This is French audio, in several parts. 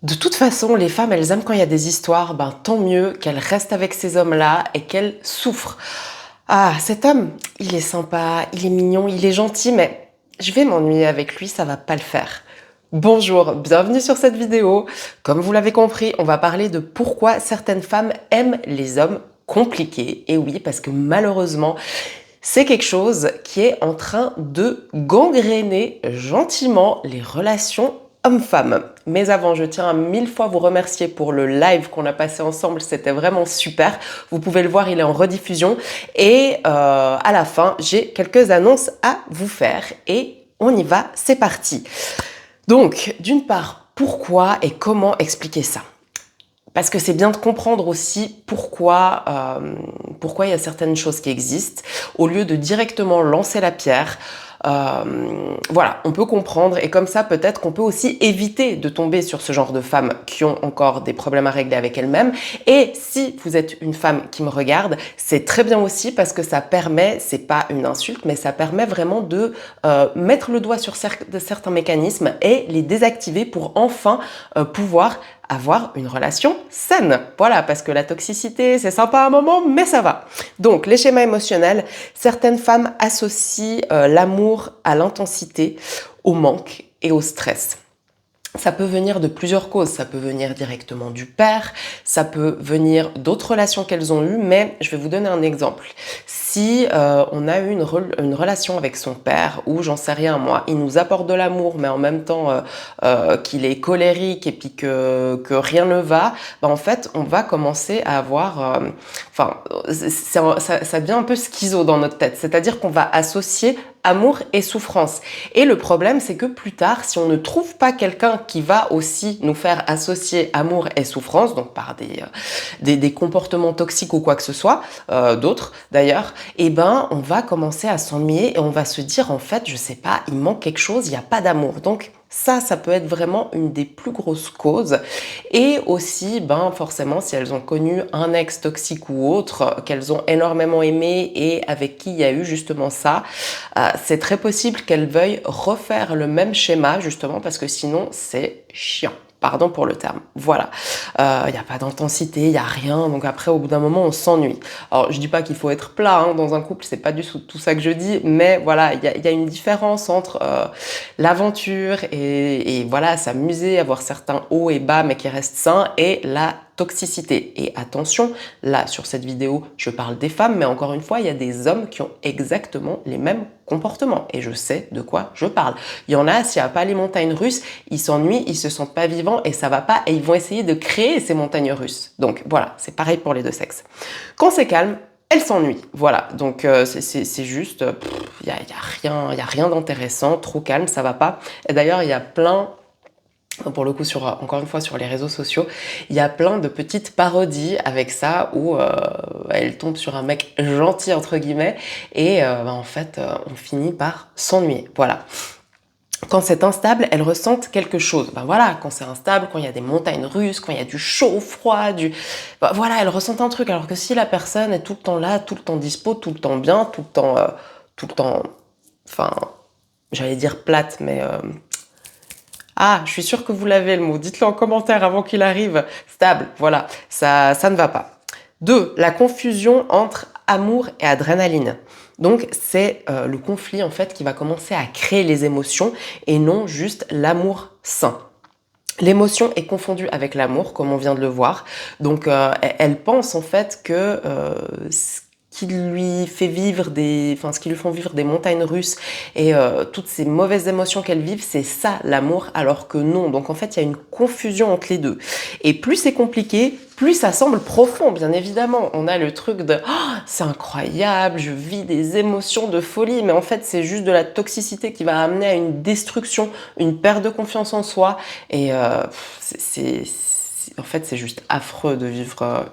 De toute façon, les femmes, elles aiment quand il y a des histoires, ben tant mieux qu'elles restent avec ces hommes-là et qu'elles souffrent. Ah, cet homme, il est sympa, il est mignon, il est gentil, mais je vais m'ennuyer avec lui, ça va pas le faire. Bonjour, bienvenue sur cette vidéo. Comme vous l'avez compris, on va parler de pourquoi certaines femmes aiment les hommes compliqués. Et oui, parce que malheureusement, c'est quelque chose qui est en train de gangréner gentiment les relations hommes-femmes. Mais avant, je tiens à 1000 fois vous remercier pour le live qu'on a passé ensemble, c'était vraiment super. Vous pouvez le voir, il est en rediffusion. Et à la fin, j'ai quelques annonces à vous faire. Et on y va, c'est parti. Donc, d'une part, pourquoi et comment expliquer ça? Parce que c'est bien de comprendre aussi pourquoi il y a certaines choses qui existent, au lieu de directement lancer la pierre. Voilà, on peut comprendre et comme ça peut-être qu'on peut aussi éviter de tomber sur ce genre de femmes qui ont encore des problèmes à régler avec elles-mêmes. Et si vous êtes une femme qui me regarde, c'est très bien aussi parce que ça permet, c'est pas une insulte, mais ça permet vraiment de mettre le doigt sur certains mécanismes et les désactiver pour enfin pouvoir avoir une relation saine. Voilà, parce que la toxicité, c'est sympa à un moment, mais ça va. Donc, les schémas émotionnels, certaines femmes associent l'amour à l'intensité, au manque et au stress. Ça peut venir de plusieurs causes, ça peut venir directement du père, ça peut venir d'autres relations qu'elles ont eues, mais je vais vous donner un exemple. Si on a eu une relation avec son père, ou j'en sais rien moi, il nous apporte de l'amour, mais en même temps qu'il est colérique et puis que rien ne va, ben en fait on va commencer à avoir, ça devient un peu schizo dans notre tête, c'est-à-dire qu'on va associer amour et souffrance. Et le problème, c'est que plus tard, si on ne trouve pas quelqu'un qui va aussi nous faire associer amour et souffrance, donc par des comportements toxiques ou quoi que ce soit, d'autres d'ailleurs, eh ben, on va commencer à s'ennuyer et on va se dire, en fait, je sais pas, il manque quelque chose, il n'y a pas d'amour. Donc, ça peut être vraiment une des plus grosses causes. Et aussi, ben, forcément, si elles ont connu un ex toxique ou autre, qu'elles ont énormément aimé et avec qui il y a eu justement ça, c'est très possible qu'elles veuillent refaire le même schéma, justement, parce que sinon, c'est chiant. Pardon pour le terme. Voilà. Il n'y a pas d'intensité, il n'y a rien. Donc après, au bout d'un moment, on s'ennuie. Alors, je dis pas qu'il faut être plat hein, dans un couple, c'est pas du tout ça que je dis, mais voilà, il y a une différence entre l'aventure et voilà, s'amuser, avoir certains hauts et bas, mais qui restent sains, et la toxicité. Et attention, là, sur cette vidéo, je parle des femmes, mais encore une fois, il y a des hommes qui ont exactement les mêmes comportements. Et je sais de quoi je parle. Il y en a, s'il n'y a pas les montagnes russes, ils s'ennuient, ils se sentent pas vivants et ça va pas, et ils vont essayer de créer ces montagnes russes. Donc voilà, c'est pareil pour les deux sexes. Quand c'est calme, elle s'ennuie, voilà, donc c'est juste, il y a rien d'intéressant, trop calme, ça va pas. Et d'ailleurs, il y a plein, pour le coup, encore une fois, sur les réseaux sociaux, il y a plein de petites parodies avec ça où elle tombe sur un mec gentil, entre guillemets, et en fait, on finit par s'ennuyer, voilà. Quand c'est instable, elles ressentent quelque chose. Ben voilà, quand c'est instable, quand il y a des montagnes russes, quand il y a du chaud, froid, ben voilà, elles ressentent un truc. Alors que si la personne est tout le temps là, tout le temps dispo, tout le temps bien, tout le temps, enfin, j'allais dire plate, mais ah, je suis sûre que vous l'avez le mot. Dites-le en commentaire avant qu'il arrive. Stable, voilà, ça ne va pas. 2. La confusion entre amour et adrénaline. Donc c'est le conflit en fait qui va commencer à créer les émotions et non juste l'amour sain. L'émotion est confondue avec l'amour, comme on vient de le voir. Donc elle pense en fait que ce qui lui fait vivre ce qui lui font vivre des montagnes russes et toutes ces mauvaises émotions qu'elle vit, c'est ça l'amour, alors que non. Donc en fait, il y a une confusion entre les deux. Et plus c'est compliqué, plus ça semble profond, bien évidemment. On a le truc de oh, c'est incroyable, je vis des émotions de folie, mais en fait, c'est juste de la toxicité qui va amener à une destruction, une perte de confiance en soi. Et en fait, c'est juste affreux de vivre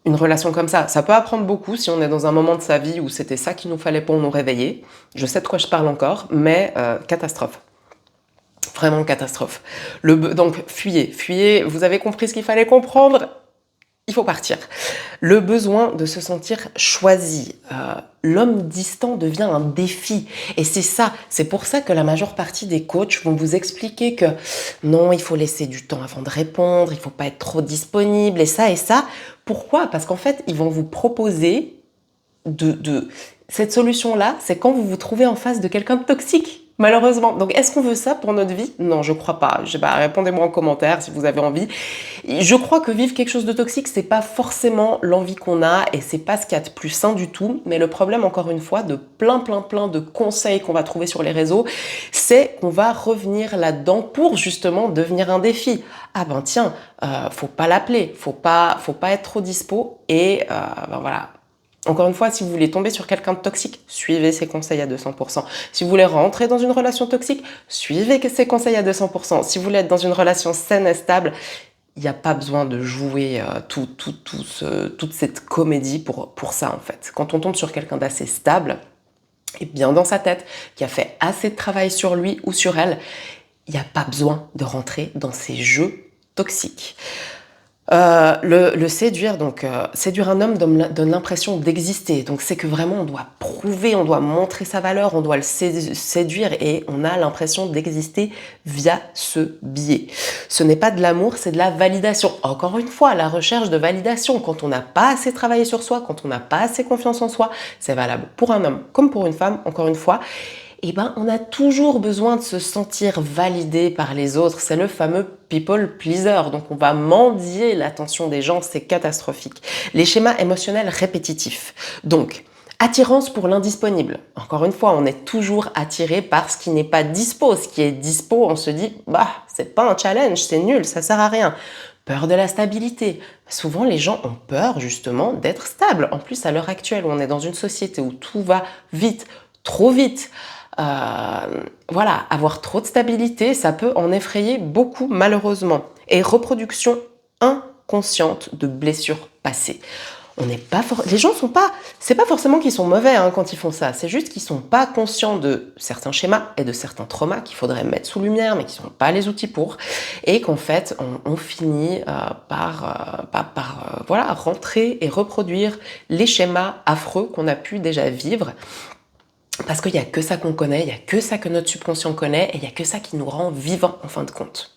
une relation comme ça. Ça peut apprendre beaucoup si on est dans un moment de sa vie où c'était ça qu'il nous fallait pour nous réveiller. Je sais de quoi je parle encore, mais catastrophe. Vraiment catastrophe. Donc, fuyez. Vous avez compris ce qu'il fallait comprendre? il faut partir. Le besoin de se sentir choisi. L'homme distant devient un défi. Et c'est ça, c'est pour ça que la majeure partie des coachs vont vous expliquer que non, il faut laisser du temps avant de répondre, il faut pas être trop disponible, et ça et ça. Pourquoi? Parce qu'en fait, ils vont vous proposer cette solution-là, c'est quand vous vous trouvez en face de quelqu'un de toxique. Malheureusement. Donc, est-ce qu'on veut ça pour notre vie? Non, je crois pas. Je sais pas, répondez-moi en commentaire si vous avez envie. Je crois que vivre quelque chose de toxique, c'est pas forcément l'envie qu'on a et c'est pas ce qu'il y a de plus sain du tout. Mais le problème, encore une fois, de plein de conseils qu'on va trouver sur les réseaux, c'est qu'on va revenir là-dedans pour justement devenir un défi. Ah ben tiens, faut pas l'appeler, faut pas être trop dispo et ben voilà. Encore une fois, si vous voulez tomber sur quelqu'un de toxique, suivez ses conseils à 200%. Si vous voulez rentrer dans une relation toxique, suivez ses conseils à 200%. Si vous voulez être dans une relation saine et stable, il n'y a pas besoin de jouer toute cette comédie pour ça, en fait. Quand on tombe sur quelqu'un d'assez stable, et bien dans sa tête, qui a fait assez de travail sur lui ou sur elle, il n'y a pas besoin de rentrer dans ces jeux toxiques. Le séduire, donc séduire un homme donne l'impression d'exister. Donc c'est que vraiment on doit prouver, on doit montrer sa valeur, on doit le séduire et on a l'impression d'exister via ce biais. Ce n'est pas de l'amour, c'est de la validation. Encore une fois, la recherche de validation. Quand on n'a pas assez travaillé sur soi, quand on n'a pas assez confiance en soi, c'est valable pour un homme comme pour une femme, encore une fois. Eh ben, on a toujours besoin de se sentir validé par les autres. C'est le fameux people pleaser. Donc, on va mendier l'attention des gens. C'est catastrophique. Les schémas émotionnels répétitifs. Donc, attirance pour l'indisponible. Encore une fois, on est toujours attiré par ce qui n'est pas dispo. Ce qui est dispo, on se dit, bah, c'est pas un challenge, c'est nul, ça sert à rien. Peur de la stabilité. Souvent, les gens ont peur, justement, d'être stable. En plus, à l'heure actuelle, où on est dans une société où tout va vite, trop vite, voilà, avoir trop de stabilité, ça peut en effrayer beaucoup malheureusement. Et reproduction inconsciente de blessures passées. Les gens sont pas, c'est pas forcément qu'ils sont mauvais quand ils font ça, c'est juste qu'ils sont pas conscients de certains schémas et de certains traumas qu'il faudrait mettre sous lumière, mais qui sont pas les outils pour, et qu'en fait on finit par voilà, rentrer et reproduire les schémas affreux qu'on a pu déjà vivre. Parce qu'il n'y a que ça qu'on connaît, il n'y a que ça que notre subconscient connaît, et il n'y a que ça qui nous rend vivants en fin de compte.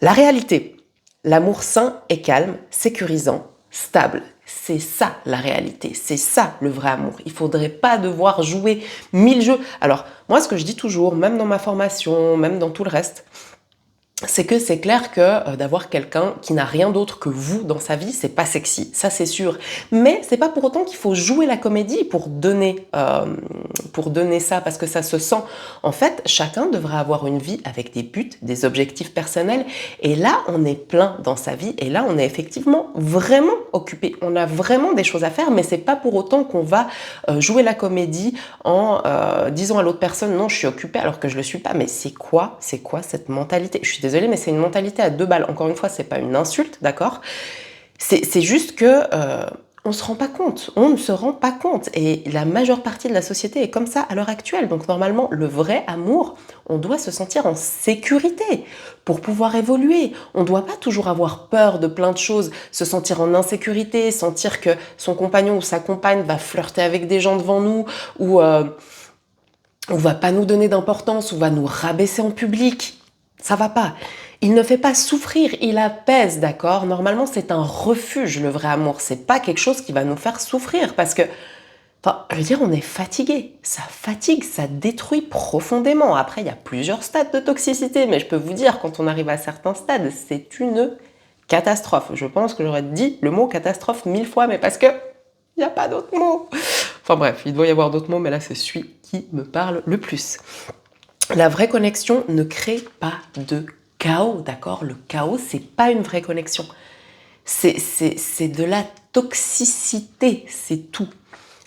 La réalité, l'amour sain et calme, sécurisant, stable, c'est ça la réalité, c'est ça le vrai amour. Il ne faudrait pas devoir jouer 1000 jeux. Alors, moi ce que je dis toujours, même dans ma formation, même dans tout le reste, c'est que c'est clair que d'avoir quelqu'un qui n'a rien d'autre que vous dans sa vie, c'est pas sexy, ça c'est sûr. Mais c'est pas pour autant qu'il faut jouer la comédie pour donner ça, parce que ça se sent. En fait, chacun devrait avoir une vie avec des buts, des objectifs personnels. Et là, on est plein dans sa vie. Et là, on est effectivement vraiment occupé. On a vraiment des choses à faire, mais c'est pas pour autant qu'on va jouer la comédie en disant à l'autre personne non, je suis occupé alors que je le suis pas. Mais c'est quoi cette mentalité? Je suis désolée, mais c'est une mentalité à 2 balles. Encore une fois, c'est pas une insulte, d'accord? C'est juste que on se rend pas compte. On ne se rend pas compte. Et la majeure partie de la société est comme ça à l'heure actuelle. Donc normalement, le vrai amour, on doit se sentir en sécurité pour pouvoir évoluer. On ne doit pas toujours avoir peur de plein de choses, se sentir en insécurité, sentir que son compagnon ou sa compagne va flirter avec des gens devant nous, ou on va pas nous donner d'importance, ou va nous rabaisser en public. Ça va pas. Il ne fait pas souffrir, il apaise, d'accord? Normalement, c'est un refuge, le vrai amour. C'est pas quelque chose qui va nous faire souffrir parce que, enfin, je veux dire, on est fatigué. Ça fatigue, ça détruit profondément. Après, il y a plusieurs stades de toxicité, mais je peux vous dire, quand on arrive à certains stades, c'est une catastrophe. Je pense que j'aurais dit le mot catastrophe 1000 fois, mais parce que il n'y a pas d'autres mots. Enfin bref, il doit y avoir d'autres mots, mais là, c'est celui qui me parle le plus. La vraie connexion ne crée pas de chaos, d'accord? Le chaos, c'est pas une vraie connexion. C'est de la toxicité, c'est tout.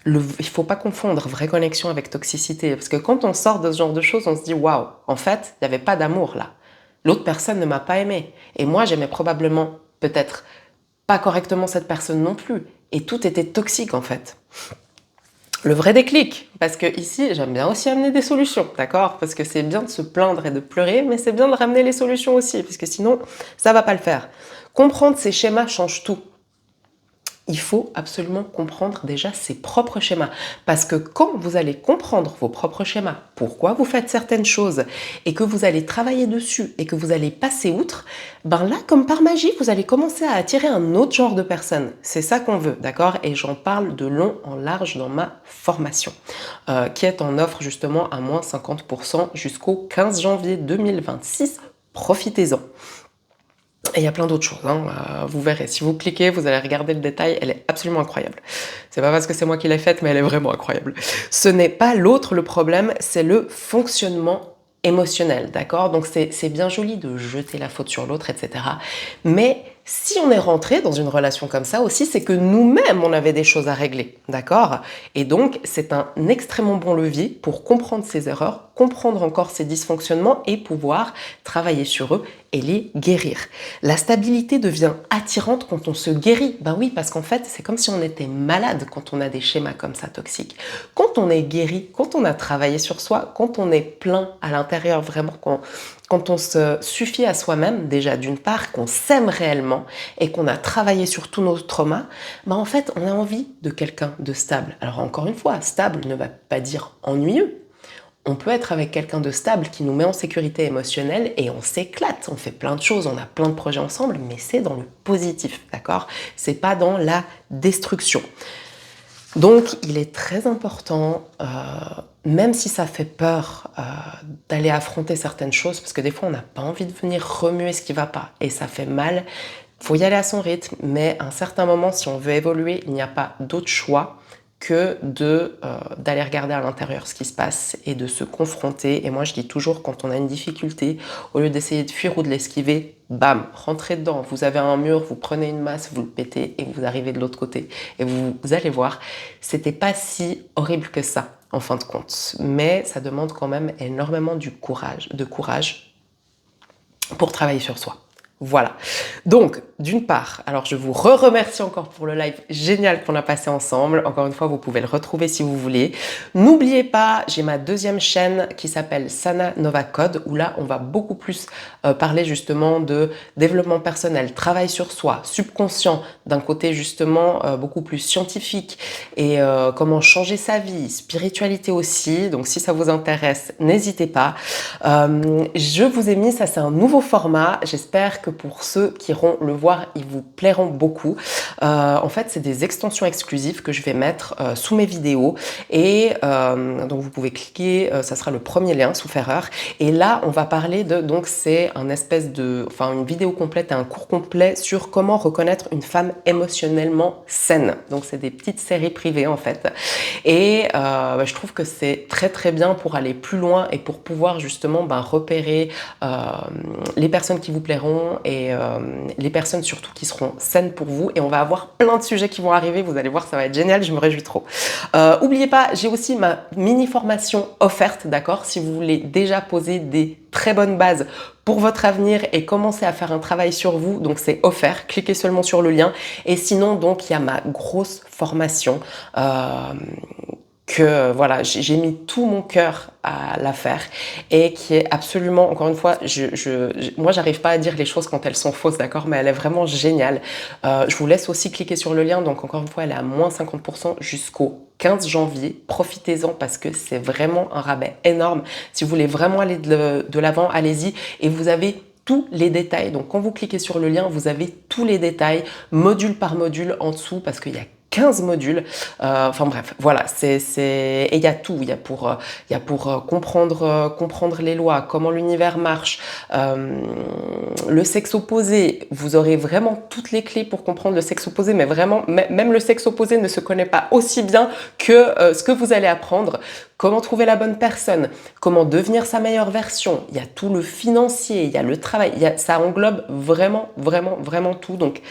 Il faut pas confondre vraie connexion avec toxicité, parce que quand on sort de ce genre de choses, on se dit waouh, en fait, il n'y avait pas d'amour là. L'autre personne ne m'a pas aimé, et moi j'aimais probablement, peut-être pas correctement cette personne non plus, et tout était toxique en fait. Le vrai déclic, parce que ici, j'aime bien aussi amener des solutions, d'accord? Parce que c'est bien de se plaindre et de pleurer, mais c'est bien de ramener les solutions aussi, parce que sinon, ça va pas le faire. Comprendre ces schémas change tout. il faut absolument comprendre déjà ses propres schémas. Parce que quand vous allez comprendre vos propres schémas, pourquoi vous faites certaines choses, et que vous allez travailler dessus, et que vous allez passer outre, ben là, comme par magie, vous allez commencer à attirer un autre genre de personnes. C'est ça qu'on veut, d'accord? Et j'en parle de long en large dans ma formation, qui est en offre justement à moins 50% jusqu'au 15 janvier 2026. Profitez-en. Et il y a plein d'autres choses, hein. Vous verrez, si vous cliquez, vous allez regarder le détail, elle est absolument incroyable. C'est pas parce que c'est moi qui l'ai faite, mais elle est vraiment incroyable. Ce n'est pas l'autre le problème, c'est le fonctionnement émotionnel, d'accord? Donc c'est bien joli de jeter la faute sur l'autre, etc. Mais si on est rentré dans une relation comme ça aussi, c'est que nous-mêmes, on avait des choses à régler, d'accord? Et donc, c'est un extrêmement bon levier pour comprendre ses erreurs, comprendre encore ses dysfonctionnements et pouvoir travailler sur eux et les guérir. La stabilité devient attirante quand on se guérit. Ben oui, parce qu'en fait, c'est comme si on était malade quand on a des schémas comme ça toxiques. Quand on est guéri, quand on a travaillé sur soi, quand on est plein à l'intérieur, vraiment, quand on se suffit à soi-même, déjà d'une part, qu'on s'aime réellement et qu'on a travaillé sur tous nos traumas, ben en fait, on a envie de quelqu'un de stable. Alors encore une fois, stable ne va pas dire ennuyeux. On peut être avec quelqu'un de stable qui nous met en sécurité émotionnelle et on s'éclate, on fait plein de choses, on a plein de projets ensemble, mais c'est dans le positif, d'accord? C'est pas dans la destruction. Donc, il est très important, même si ça fait peur d'aller affronter certaines choses, parce que des fois, on n'a pas envie de venir remuer ce qui va pas, et ça fait mal. Il faut y aller à son rythme, mais à un certain moment, si on veut évoluer, il n'y a pas d'autre choix que d'aller regarder à l'intérieur ce qui se passe et de se confronter. Et moi, je dis toujours, quand on a une difficulté, au lieu d'essayer de fuir ou de l'esquiver, bam, rentrez dedans. Vous avez un mur, vous prenez une masse, vous le pétez et vous arrivez de l'autre côté. Et vous allez voir, c'était pas si horrible que ça, en fin de compte. Mais ça demande quand même énormément de courage pour travailler sur soi. Voilà. Donc, d'une part, alors je vous remercie encore pour le live génial qu'on a passé ensemble. Encore une fois, vous pouvez le retrouver si vous voulez. N'oubliez pas, j'ai ma deuxième chaîne qui s'appelle Sana Nova Code, où là, on va beaucoup plus parler justement de développement personnel, travail sur soi, subconscient, d'un côté justement beaucoup plus scientifique, et comment changer sa vie, spiritualité aussi. Donc, si ça vous intéresse, n'hésitez pas. Je vous ai mis, ça c'est un nouveau format. J'espère que pour ceux qui iront le voir, ils vous plairont beaucoup. En fait, c'est des extensions exclusives que je vais mettre sous mes vidéos. Et donc, vous pouvez cliquer, ça sera le premier lien, sauf erreur. Et là, on va parler de, donc c'est une vidéo complète et un cours complet sur comment reconnaître une femme émotionnellement saine. Donc, c'est des petites séries privées en fait. Et je trouve que c'est très très bien pour aller plus loin et pour pouvoir justement repérer les personnes qui vous plairont et les personnes surtout qui seront saines pour vous. Et on va avoir plein de sujets qui vont arriver, vous allez voir, ça va être génial, je me réjouis trop. N'oubliez pas, j'ai aussi ma mini formation offerte, d'accord? Si vous voulez déjà poser des très bonnes bases pour votre avenir et commencer à faire un travail sur vous, donc c'est offert, cliquez seulement sur le lien. Et sinon, donc, il y a ma grosse formation que voilà, j'ai mis tout mon cœur à la faire et qui est absolument, encore une fois, moi j'arrive pas à dire les choses quand elles sont fausses, d'accord, mais elle est vraiment géniale. Je vous laisse aussi cliquer sur le lien, donc encore une fois, elle est à moins 50% jusqu'au 15 janvier. Profitez-en parce que c'est vraiment un rabais énorme. Si vous voulez vraiment aller de l'avant, allez-y, et vous avez tous les détails. Donc quand vous cliquez sur le lien, vous avez tous les détails, module par module en dessous, parce qu'il y a 15 modules, enfin bref, voilà, et il y a tout, il y a pour comprendre les lois, comment l'univers marche, le sexe opposé, vous aurez vraiment toutes les clés pour comprendre le sexe opposé, mais vraiment, même le sexe opposé ne se connaît pas aussi bien que ce que vous allez apprendre, comment trouver la bonne personne, comment devenir sa meilleure version, il y a tout le financier, il y a le travail, ça englobe vraiment, vraiment, vraiment tout, donc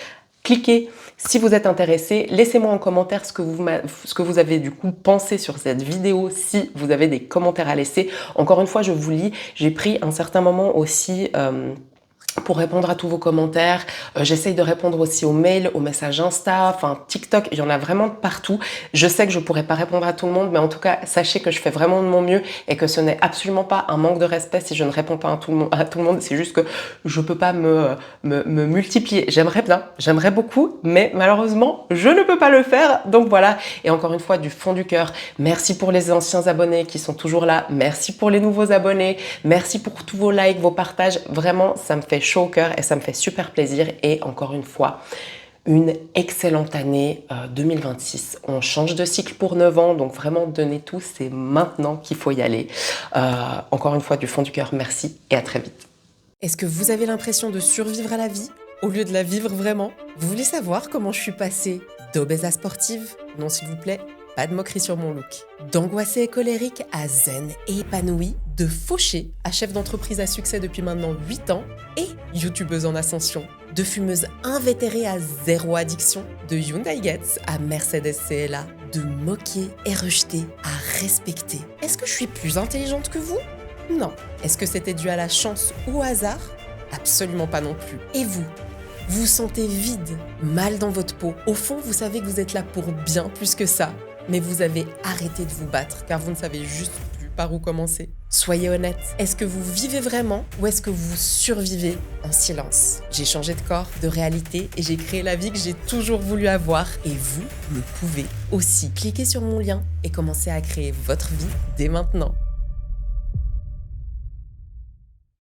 cliquez si vous êtes intéressé, laissez-moi en commentaire ce que vous avez du coup pensé sur cette vidéo, si vous avez des commentaires à laisser. Encore une fois, je vous lis, j'ai pris un certain moment aussi pour répondre à tous vos commentaires. J'essaye de répondre aussi aux mails, aux messages Insta, enfin TikTok, il y en a vraiment partout. Je sais que je pourrais pas répondre à tout le monde, mais en tout cas, sachez que je fais vraiment de mon mieux et que ce n'est absolument pas un manque de respect si je ne réponds pas à tout le monde. C'est juste que je peux pas me multiplier. J'aimerais bien, j'aimerais beaucoup, mais malheureusement, je ne peux pas le faire. Donc voilà. Et encore une fois, du fond du cœur, merci pour les anciens abonnés qui sont toujours là. Merci pour les nouveaux abonnés. Merci pour tous vos likes, vos partages. Vraiment, ça me fait chaud au cœur et ça me fait super plaisir. Et encore une fois, une excellente année 2026. On change de cycle pour 9 ans, donc vraiment donnez tout, c'est maintenant qu'il faut y aller. Encore une fois, du fond du cœur, merci et à très vite. Est-ce que vous avez l'impression de survivre à la vie au lieu de la vivre vraiment? Vous voulez savoir comment je suis passée d'obèse à sportive? Non, s'il vous plaît. Pas de moquerie sur mon look. D'angoissée et colérique à zen et épanouie, de fauchée à chef d'entreprise à succès depuis maintenant 8 ans et youtubeuse en ascension. De fumeuse invétérée à zéro addiction, de Hyundai Getz à Mercedes CLA, de moquer et rejeter à respecter. Est-ce que je suis plus intelligente que vous? Non. Est-ce que c'était dû à la chance ou au hasard? Absolument pas non plus. Et vous? Vous vous sentez vide, mal dans votre peau. Au fond, vous savez que vous êtes là pour bien plus que ça. Mais vous avez arrêté de vous battre car vous ne savez juste plus par où commencer. Soyez honnête, est-ce que vous vivez vraiment ou est-ce que vous survivez en silence? J'ai changé de corps, de réalité et j'ai créé la vie que j'ai toujours voulu avoir et vous le pouvez aussi. Cliquez sur mon lien et commencez à créer votre vie dès maintenant.